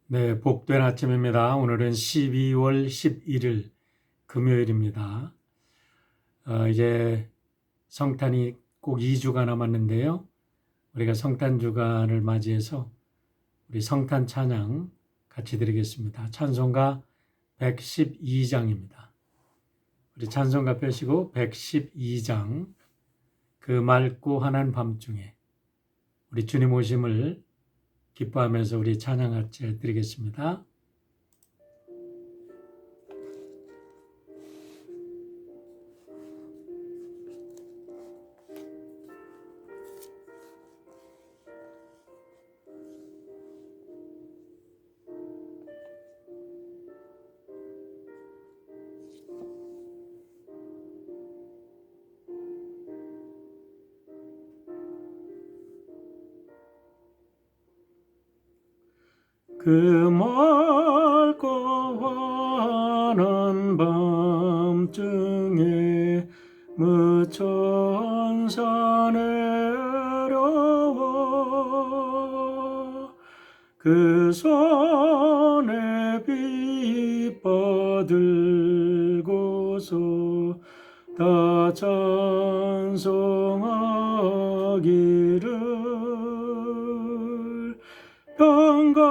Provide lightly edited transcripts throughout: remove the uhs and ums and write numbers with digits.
네, 복된 아침입니다. 오늘은 12월 11일 금요일입니다. 이제 성탄이 꼭 2주가 남았는데요. 우리가 성탄 주간을 맞이해서 우리 성탄 찬양 같이 드리겠습니다. 찬송가 112장입니다. 우리 찬송가 펴시고 112장 그 맑고 환한 밤중에 우리 주님 오심을 기뻐하면서 우리 찬양 같이 드리겠습니다. 그 맑고 환한 밤중에 무천사 내려와 그 손에 빛 들고서 다 찬송하기를 평강의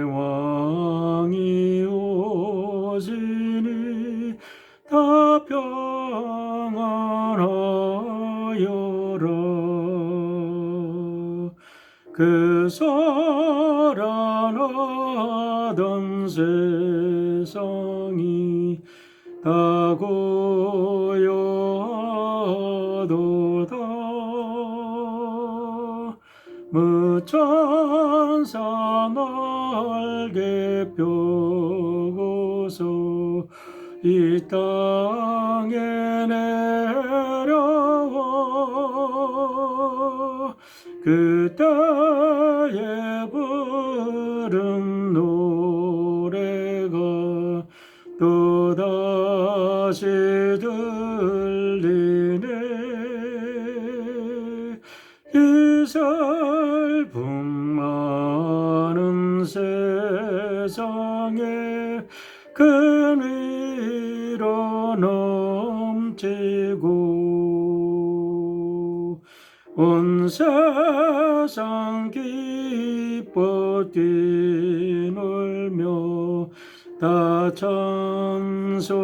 왕이 오시니 다 평안하여라. 그 소란하던 세상이 다 고요하도다. 무천사 날개 펴고서 이 땅에 내려와 그때에 부른 노래가 또다시 들리네. 이 슬픔 많은 세상에 큰 위로 넘치고 온 세상 기뻐 뛰놀며 다 찬송하도다.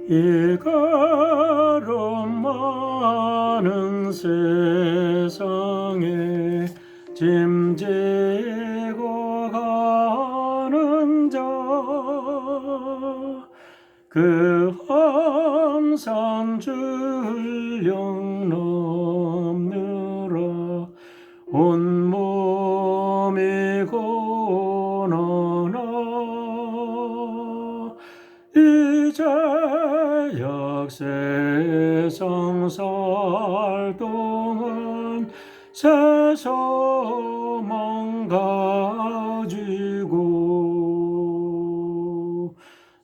이 가름 많은 세상에 짐지고 가는 자 그 험산 줄령 넘느라 온몸이 고난하 이제 역세상 살 동안 새 소망 가지고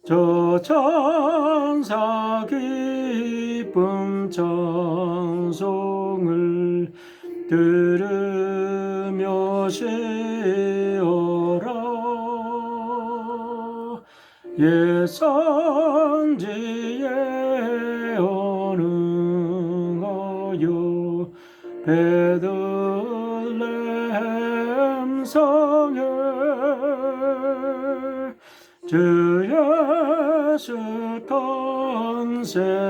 저 천사 기쁨 찬송을 들으며 쉬어라. 예선지에 언응하여 베들레헴 성에 주 예수 탄생하시니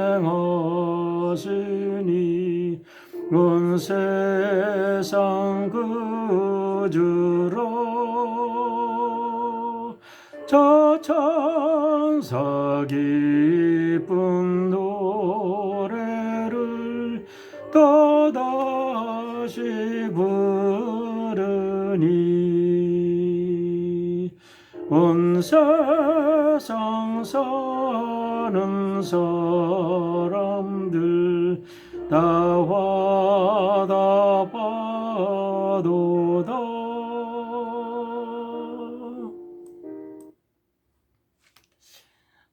온 세상 구주로 저 천사 기쁜 노래를 또다시 다시 부르니 온 세상 사는 사람들 다 화답하도다.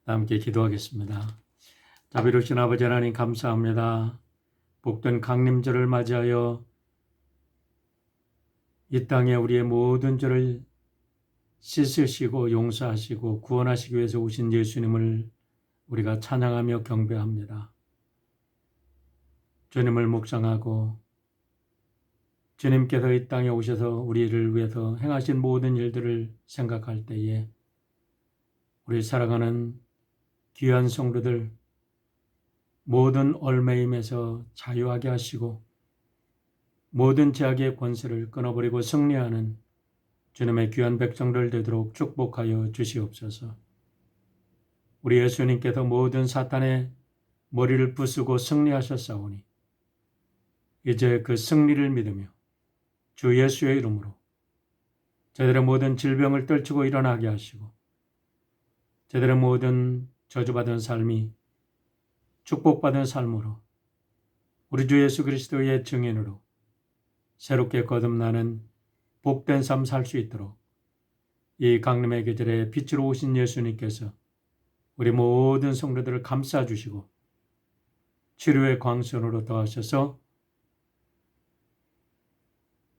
함께 기도하겠습니다. 자비로우신 아버지 하나님 감사합니다. 복된 강림절을 맞이하여 이 땅에 우리의 모든 죄를 씻으시고 용서하시고 구원하시기 위해서 오신 예수님을 우리가 찬양하며 경배합니다. 주님을 묵상하고 주님께서 이 땅에 오셔서 우리를 위해서 행하신 모든 일들을 생각할 때에 우리 사랑하는 귀한 성도들 모든 얽매임에서 자유하게 하시고 모든 죄악의 권세를 끊어버리고 승리하는 주님의 귀한 백성들 되도록 축복하여 주시옵소서. 우리 예수님께서 모든 사탄의 머리를 부수고 승리하셨사오니 이제 그 승리를 믿으며 주 예수의 이름으로 저들의 모든 질병을 떨치고 일어나게 하시고 저들의 모든 저주받은 삶이 축복받은 삶으로 우리 주 예수 그리스도의 증인으로 새롭게 거듭나는 복된 삶 살 수 있도록 이 강림의 계절에 빛으로 오신 예수님께서 우리 모든 성도들을 감싸주시고 치료의 광선으로 더하셔서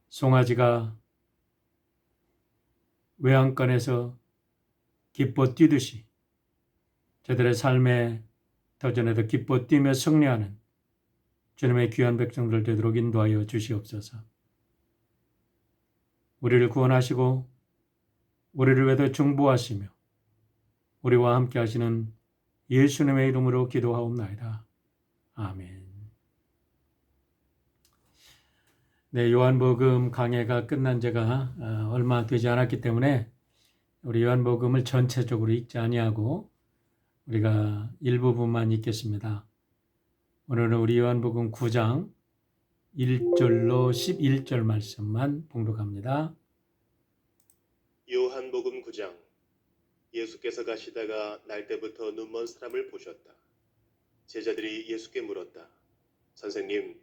송아지가 외양간에서 기뻐 뛰듯이 저들의 삶에 더 전에도 기뻐 뛰며 승리하는 주님의 귀한 백성들 되도록 인도하여 주시옵소서. 우리를 구원하시고 우리를 위해서 중보하시며 우리와 함께 하시는 예수님의 이름으로 기도하옵나이다. 아멘. 네, 요한복음 강해가 끝난 지가 얼마 되지 않았기 때문에 우리 요한복음을 전체적으로 읽지 아니하고 우리가 일부분만 읽겠습니다. 오늘은 우리 요한복음 9장 1절로 11절 말씀만 봉독합니다. 요한복음 9장. 예수께서 가시다가 날 때부터 눈먼 사람을 보셨다. 제자들이 예수께 물었다. 선생님,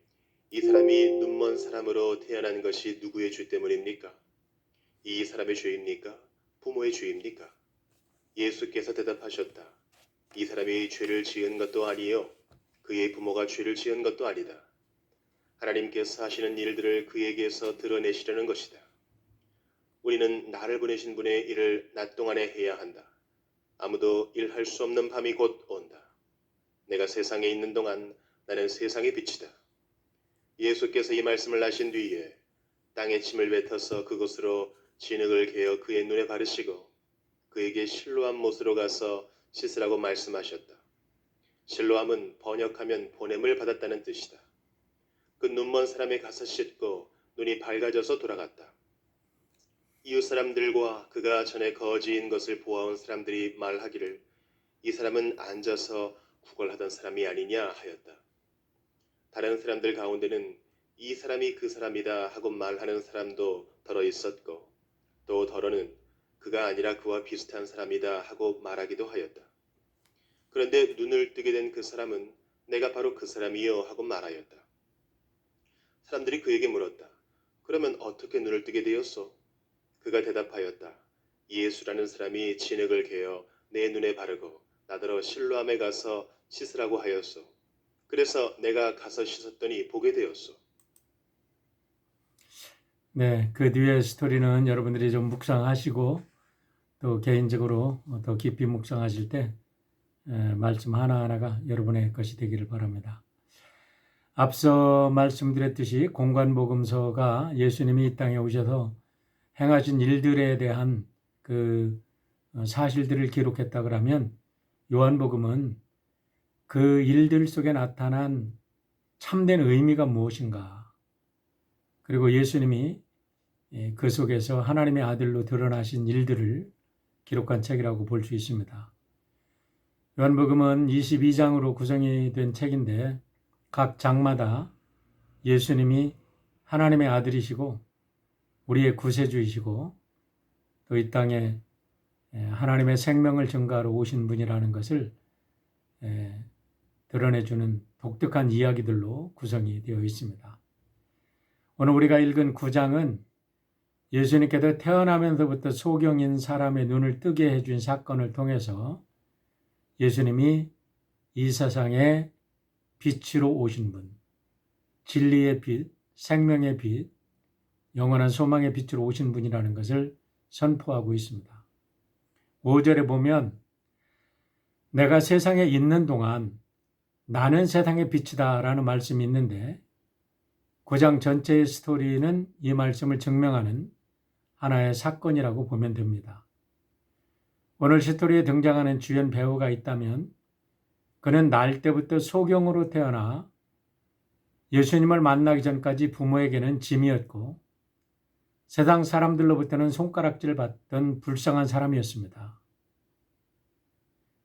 이 사람이 눈먼 사람으로 태어난 것이 누구의 죄 때문입니까? 이 사람의 죄입니까? 부모의 죄입니까? 예수께서 대답하셨다. 이 사람이 죄를 지은 것도 아니요 그의 부모가 죄를 지은 것도 아니다. 하나님께서 하시는 일들을 그에게서 드러내시려는 것이다. 우리는 나를 보내신 분의 일을 낮 동안에 해야 한다. 아무도 일할 수 없는 밤이 곧 온다. 내가 세상에 있는 동안 나는 세상의 빛이다. 예수께서 이 말씀을 하신 뒤에 땅에 침을 뱉어서 그곳으로 진흙을 개어 그의 눈에 바르시고 그에게 실로암 못으로 가서 씻으라고 말씀하셨다. 실로암은 번역하면 보냄을 받았다는 뜻이다. 그 눈먼 사람이 가서 씻고 눈이 밝아져서 돌아갔다. 이웃 사람들과 그가 전에 거지인 것을 보아온 사람들이 말하기를 이 사람은 앉아서 구걸하던 사람이 아니냐 하였다. 다른 사람들 가운데는 이 사람이 그 사람이다 하고 말하는 사람도 더러 있었고 또 더러는 그가 아니라 그와 비슷한 사람이다 하고 말하기도 하였다. 그런데 눈을 뜨게 된 그 사람은 내가 바로 그 사람이요 하고 말하였다. 사람들이 그에게 물었다. 그러면 어떻게 눈을 뜨게 되었소? 그가 대답하였다. 예수라는 사람이 진흙을 개어 내 눈에 바르고 나더러 실로암에 가서 씻으라고 하였소. 그래서 내가 가서 씻었더니 보게 되었소. 네, 그 뒤에 스토리는 여러분들이 좀 묵상하시고 또 개인적으로 더 깊이 묵상하실 때 말씀 하나하나가 여러분의 것이 되기를 바랍니다. 앞서 말씀드렸듯이 공관복음서가 예수님이 이 땅에 오셔서 행하신 일들에 대한 그 사실들을 기록했다 그러면 요한복음은 그 일들 속에 나타난 참된 의미가 무엇인가, 그리고 예수님이 그 속에서 하나님의 아들로 드러나신 일들을 기록한 책이라고 볼 수 있습니다. 요한복음은 22장으로 구성이 된 책인데 각 장마다 예수님이 하나님의 아들이시고 우리의 구세주이시고 또 이 땅에 하나님의 생명을 증거하러 오신 분이라는 것을 드러내주는 독특한 이야기들로 구성이 되어 있습니다. 오늘 우리가 읽은 9장은 예수님께서 태어나면서부터 소경인 사람의 눈을 뜨게 해준 사건을 통해서 예수님이 이 세상에 빛으로 오신 분, 진리의 빛, 생명의 빛, 영원한 소망의 빛으로 오신 분이라는 것을 선포하고 있습니다. 5절에 보면 내가 세상에 있는 동안 나는 세상의 빛이다 라는 말씀이 있는데 9장 전체의 스토리는 이 말씀을 증명하는 하나의 사건이라고 보면 됩니다. 오늘 스토리에 등장하는 주연 배우가 있다면 그는 날 때부터 소경으로 태어나 예수님을 만나기 전까지 부모에게는 짐이었고 세상 사람들로부터는 손가락질을 받던 불쌍한 사람이었습니다.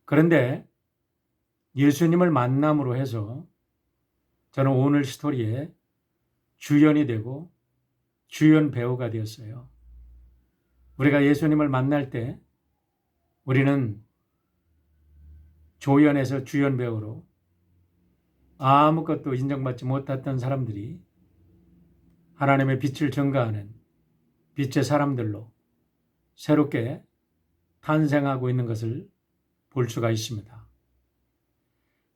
그런데 예수님을 만남으로 해서 저는 오늘 스토리에 주연이 되고 주연 배우가 되었어요. 우리가 예수님을 만날 때 우리는 조연에서 주연 배우로 아무것도 인정받지 못했던 사람들이 하나님의 빛을 증거하는 빛의 사람들로 새롭게 탄생하고 있는 것을 볼 수가 있습니다.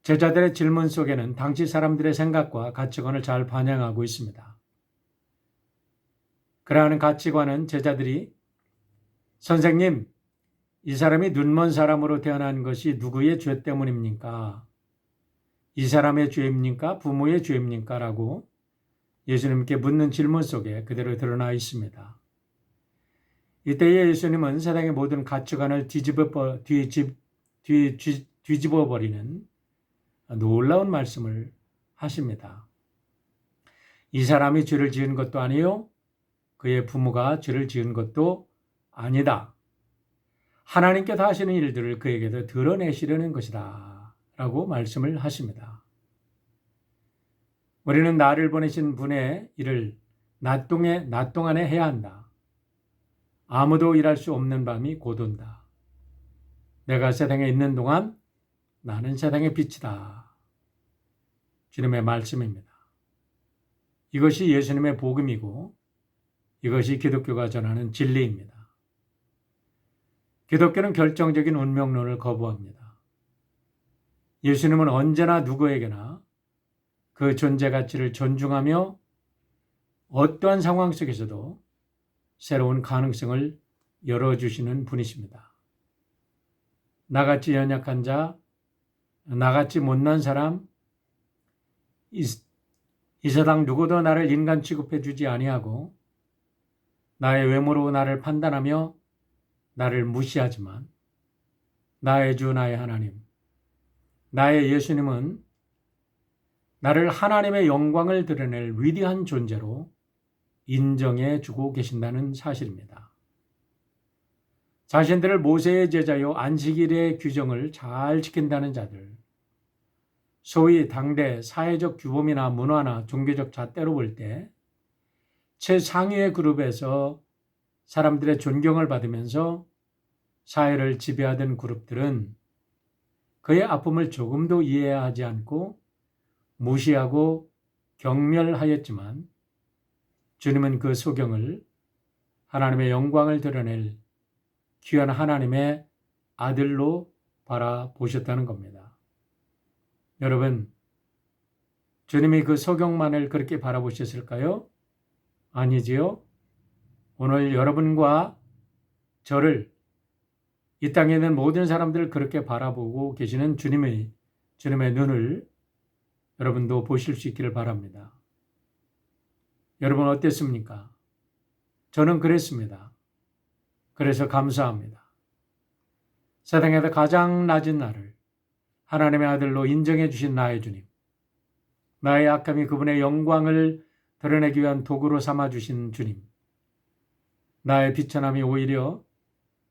제자들의 질문 속에는 당시 사람들의 생각과 가치관을 잘 반영하고 있습니다. 그러한 가치관은 제자들이 선생님, 이 사람이 눈먼 사람으로 태어난 것이 누구의 죄 때문입니까? 이 사람의 죄입니까? 부모의 죄입니까? 라고 예수님께 묻는 질문 속에 그대로 드러나 있습니다. 이때에 예수님은 세상의 모든 가치관을 뒤집어 버리는 놀라운 말씀을 하십니다. 이 사람이 죄를 지은 것도 아니요 그의 부모가 죄를 지은 것도 아니다. 하나님께서 하시는 일들을 그에게도 드러내시려는 것이다 라고 말씀을 하십니다. 우리는 나를 보내신 분의 일을 낮 동안에 해야 한다. 아무도 일할 수 없는 밤이 곧 온다. 내가 세상에 있는 동안 나는 세상의 빛이다. 주님의 말씀입니다. 이것이 예수님의 복음이고 이것이 기독교가 전하는 진리입니다. 기독교는 결정적인 운명론을 거부합니다. 예수님은 언제나 누구에게나 그 존재 가치를 존중하며 어떠한 상황 속에서도 새로운 가능성을 열어주시는 분이십니다. 나같이 연약한 자, 나같이 못난 사람, 이 세상 누구도 나를 인간 취급해 주지 아니하고 나의 외모로 나를 판단하며 나를 무시하지만 나의 주 나의 하나님, 나의 예수님은 나를 하나님의 영광을 드러낼 위대한 존재로 인정해 주고 계신다는 사실입니다. 자신들을 모세의 제자요 안식일의 규정을 잘 지킨다는 자들, 소위 당대 사회적 규범이나 문화나 종교적 잣대로 볼 때 최상위의 그룹에서 사람들의 존경을 받으면서 사회를 지배하던 그룹들은 그의 아픔을 조금도 이해하지 않고 무시하고 경멸하였지만 주님은 그 소경을 하나님의 영광을 드러낼 귀한 하나님의 아들로 바라보셨다는 겁니다. 여러분, 주님이 그 소경만을 그렇게 바라보셨을까요? 아니지요. 오늘 여러분과 저를 이 땅에 있는 모든 사람들을 그렇게 바라보고 계시는 주님의 눈을 여러분도 보실 수 있기를 바랍니다. 여러분 어땠습니까? 저는 그랬습니다. 그래서 감사합니다. 세상에서 가장 낮은 나를 하나님의 아들로 인정해 주신 나의 주님, 나의 악함이 그분의 영광을 드러내기 위한 도구로 삼아 주신 주님, 나의 비천함이 오히려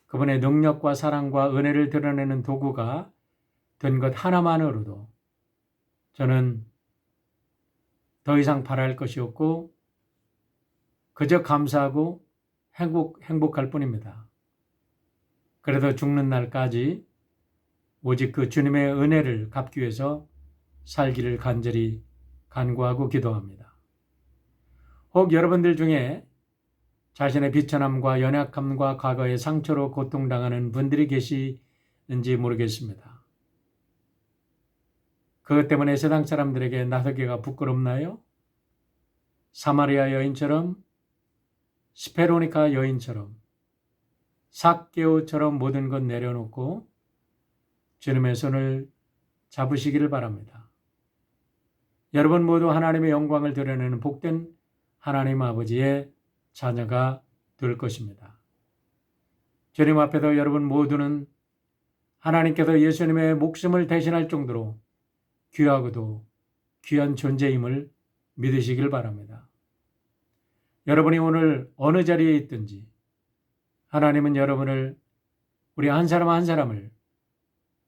그분의 능력과 사랑과 은혜를 드러내는 도구가 된 것 하나만으로도 저는 더 이상 바랄 것이 없고 그저 감사하고 행복할 뿐입니다. 그래도 죽는 날까지 오직 그 주님의 은혜를 갚기 위해서 살기를 간절히 간구하고 기도합니다. 혹 여러분들 중에 자신의 비천함과 연약함과 과거의 상처로 고통당하는 분들이 계시는지 모르겠습니다. 그것 때문에 세상 사람들에게 나서기가 부끄럽나요? 사마리아 여인처럼, 스페로니카 여인처럼, 삭개오처럼 모든 것 내려놓고 주님의 손을 잡으시기를 바랍니다. 여러분 모두 하나님의 영광을 드러내는 복된 하나님 아버지의 자녀가 될 것입니다. 주님 앞에서 여러분 모두는 하나님께서 예수님의 목숨을 대신할 정도로 귀하고도 귀한 존재임을 믿으시길 바랍니다. 여러분이 오늘 어느 자리에 있든지 하나님은 여러분을, 우리 한 사람 한 사람을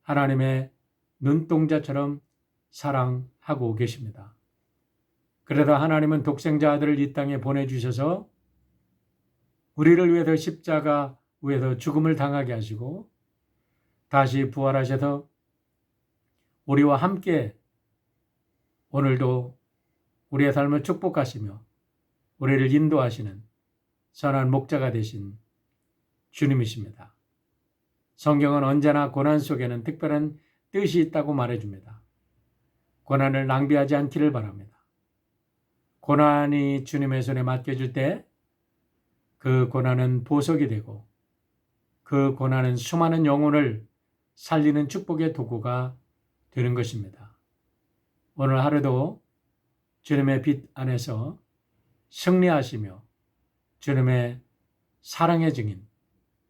하나님의 눈동자처럼 사랑하고 계십니다. 그래도 하나님은 독생자 아들을 이 땅에 보내주셔서 우리를 위해서 십자가 위에서 죽음을 당하게 하시고 다시 부활하셔서 우리와 함께 오늘도 우리의 삶을 축복하시며 우리를 인도하시는 선한 목자가 되신 주님이십니다. 성경은 언제나 고난 속에는 특별한 뜻이 있다고 말해줍니다. 고난을 낭비하지 않기를 바랍니다. 고난이 주님의 손에 맡겨질 때 그 고난은 보석이 되고 그 고난은 수많은 영혼을 살리는 축복의 도구가 되는 것입니다. 오늘 하루도 주님의 빛 안에서 승리하시며 주님의 사랑의 증인,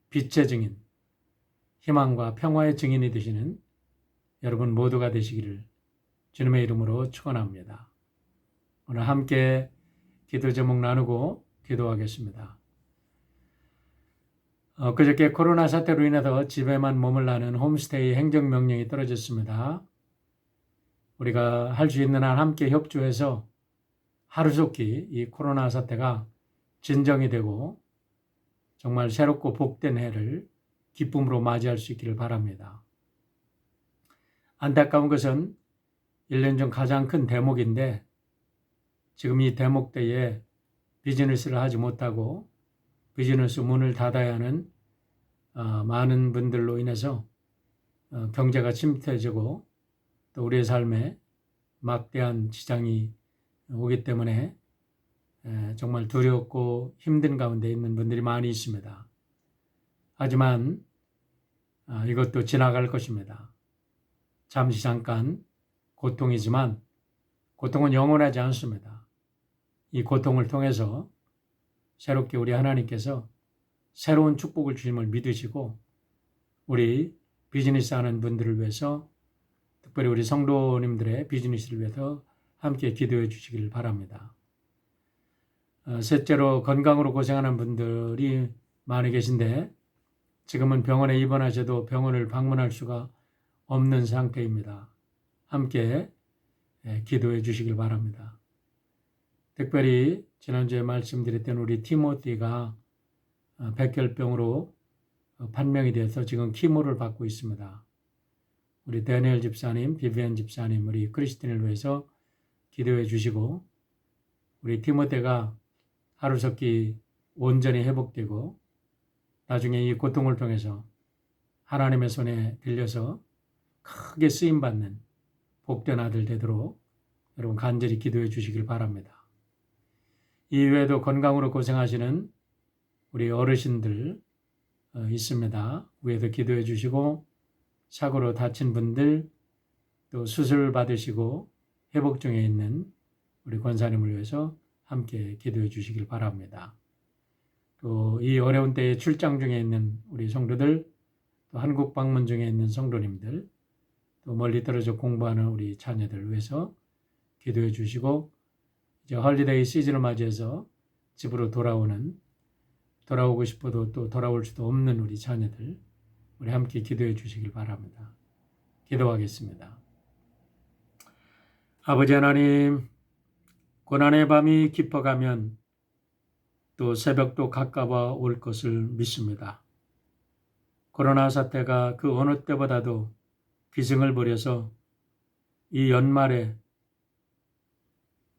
빛의 증인, 희망과 평화의 증인이 되시는 여러분 모두가 되시기를 주님의 이름으로 축원합니다. 오늘 함께 기도 제목 나누고 기도하겠습니다. 그저께 코로나 사태로 인해서 집에만 머물라는 홈스테이 행정명령이 떨어졌습니다. 우리가 할 수 있는 한 함께 협조해서 하루속히 이 코로나 사태가 진정이 되고 정말 새롭고 복된 해를 기쁨으로 맞이할 수 있기를 바랍니다. 안타까운 것은 1년 중 가장 큰 대목인데 지금 이 대목 때에 비즈니스를 하지 못하고 비즈니스 문을 닫아야 하는 많은 분들로 인해서 경제가 침체되고 또 우리의 삶에 막대한 지장이 오기 때문에 정말 두렵고 힘든 가운데 있는 분들이 많이 있습니다. 하지만 이것도 지나갈 것입니다. 잠시 잠깐 고통이지만 고통은 영원하지 않습니다. 이 고통을 통해서 새롭게 우리 하나님께서 새로운 축복을 주심을 믿으시고 우리 비즈니스 하는 분들을 위해서 특별히 우리 성도님들의 비즈니스를 위해서 함께 기도해 주시길 바랍니다. 셋째로 건강으로 고생하는 분들이 많이 계신데 지금은 병원에 입원하셔도 병원을 방문할 수가 없는 상태입니다. 함께 기도해 주시길 바랍니다. 특별히 지난주에 말씀드렸던 우리 티모티가 백혈병으로 판명이 돼서 지금 키모를 받고 있습니다. 우리 데니엘 집사님, 비비안 집사님, 우리 크리스틴을 위해서 기도해 주시고 우리 티모테가 하루속히 온전히 회복되고 나중에 이 고통을 통해서 하나님의 손에 들려서 크게 쓰임받는 복된 아들 되도록 여러분 간절히 기도해 주시길 바랍니다. 이외에도 건강으로 고생하시는 우리 어르신들 있습니다. 위에도 기도해 주시고 사고로 다친 분들 또 수술 받으시고 회복 중에 있는 우리 권사님을 위해서 함께 기도해 주시길 바랍니다. 또 이 어려운 때에 출장 중에 있는 우리 성도들, 또 한국 방문 중에 있는 성도님들, 또 멀리 떨어져 공부하는 우리 자녀들 위해서 기도해 주시고 이제 헐리데이 시즌을 맞이해서 집으로 돌아오고 싶어도 또 돌아올 수도 없는 우리 자녀들, 우리 함께 기도해 주시길 바랍니다. 기도하겠습니다. 아버지 하나님, 고난의 밤이 깊어가면 또 새벽도 가까워 올 것을 믿습니다. 코로나 사태가 그 어느 때보다도 기승을 부려서 이 연말에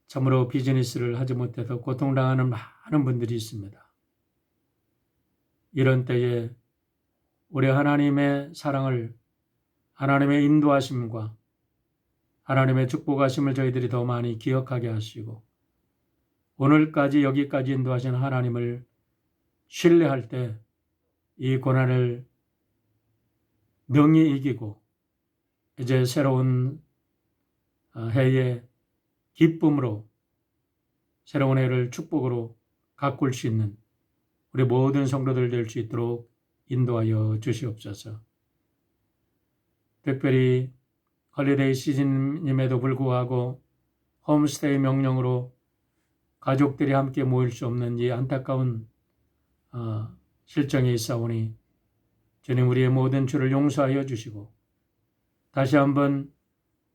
참으로 비즈니스를 하지 못해서 고통당하는 많은 분들이 있습니다. 이런 때에 우리 하나님의 사랑을, 하나님의 인도하심과 하나님의 축복하심을 저희들이 더 많이 기억하게 하시고 오늘까지 여기까지 인도하신 하나님을 신뢰할 때 이 고난을 능히 이기고 이제 새로운 해의 기쁨으로 새로운 해를 축복으로 가꿀 수 있는 우리 모든 성도들 될 수 있도록 인도하여 주시옵소서. 특별히 헐리데이 시즌임에도 불구하고 홈스테이 명령으로 가족들이 함께 모일 수 없는 이 안타까운 실정이 있사오니 주님 우리의 모든 죄를 용서하여 주시고 다시 한번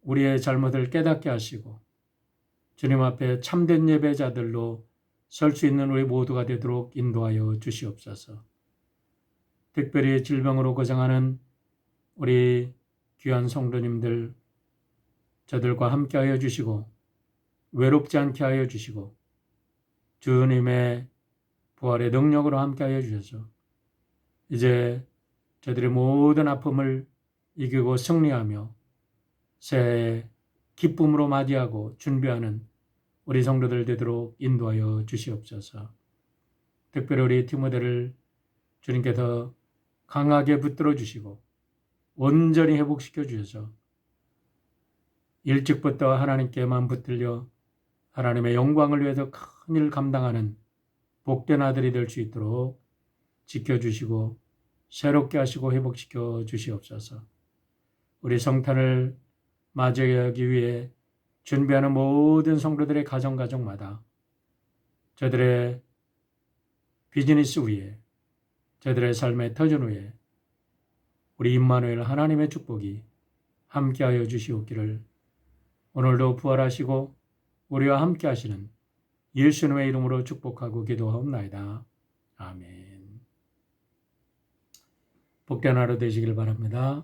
우리의 잘못을 깨닫게 하시고 주님 앞에 참된 예배자들로 설 수 있는 우리 모두가 되도록 인도하여 주시옵소서. 특별히 질병으로 고생하는 우리 귀한 성도님들 저들과 함께하여 주시고 외롭지 않게 하여 주시고 주님의 부활의 능력으로 함께하여 주셔서 이제 저들의 모든 아픔을 이기고 승리하며 새해 기쁨으로 맞이하고 준비하는 우리 성도들 되도록 인도하여 주시옵소서. 특별히 우리 디모데를 주님께서 강하게 붙들어 주시고 온전히 회복시켜 주셔서 일찍부터 하나님께만 붙들려 하나님의 영광을 위해서 큰 일 감당하는 복된 아들이 될 수 있도록 지켜주시고 새롭게 하시고 회복시켜 주시옵소서. 우리 성탄을 맞이하기 위해 준비하는 모든 성도들의 가정마다 저들의 비즈니스 위에 저들의 삶의 터전 위에 우리 임마누엘 하나님의 축복이 함께하여 주시옵기를 오늘도 부활하시고 우리와 함께 하시는 예수님의 이름으로 축복하고 기도하옵나이다. 아멘. 복된 하루 되시길 바랍니다.